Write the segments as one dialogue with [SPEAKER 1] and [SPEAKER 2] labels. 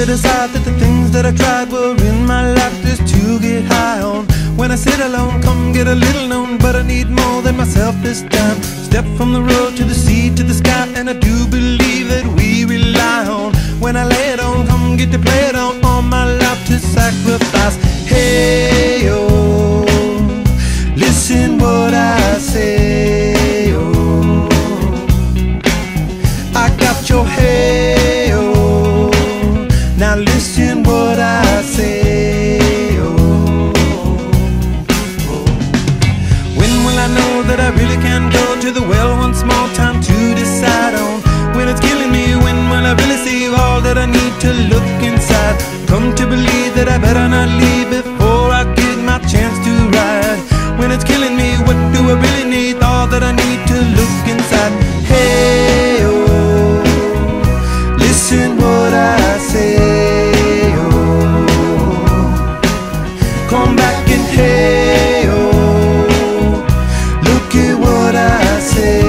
[SPEAKER 1] to decide that the things that I tried were in my life just to get high on. When I sit alone, come get a little known, but I need more than myself this time. Step from the road to the sea to the sky, and I do believe that we rely on. When I lay it on, come get to play it on, all my life to sacrifice. Hey, oh, listen what I say, oh, I got your hey, oh, now listen what I say, oh, when will I know that I really can go to the well once more? Time to decide on when it's killing me. When will I really see all that I need to look inside? Come to believe that I better not leave before I get my chance to ride. When it's killing me, what do I really need? All that I need to look inside. Hey, oh, listen what I say, oh, come back and hey, oh, look at what I say,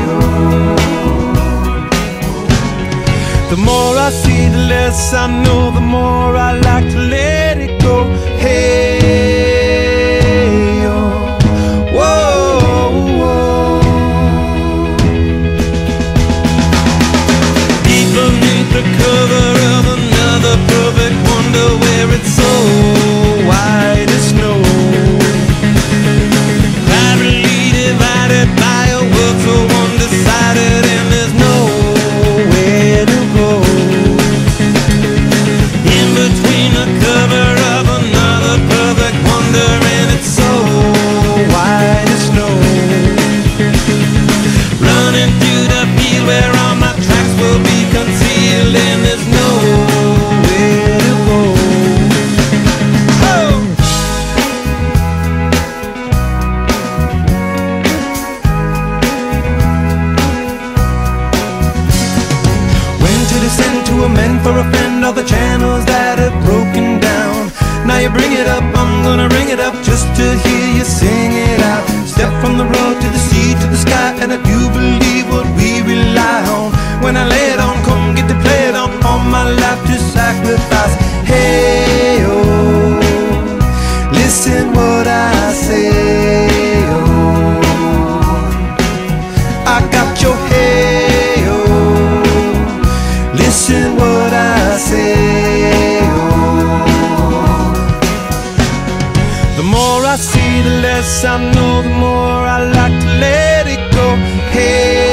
[SPEAKER 1] oh. The more I see, the less I know, the more I like to let it go. Hey, oh, whoa, whoa. Deep beneath the cover of another perfect wonder, where it's so white as snow, privately divided by a world so undecided, and there's nowhere to go. In between the cover of another perfect wonder, and it's so white as snow, running through the field where all my tracks will be concealed, and there's nowhere to go. Oh! When to descend to amend for a friend all the channels that have broken down. Now you bring it up, I'm gonna ring it up just to hear you sing it out. Step from the road to the sea to the sky, and I do believe what we rely on. When I lay it on, come get to play it on, all my life to sacrifice. Hey, oh, listen what I say, oh, I got your hey, oh, listen what I say, oh. The more I see, the less I know, the more I like to let it go. Hey,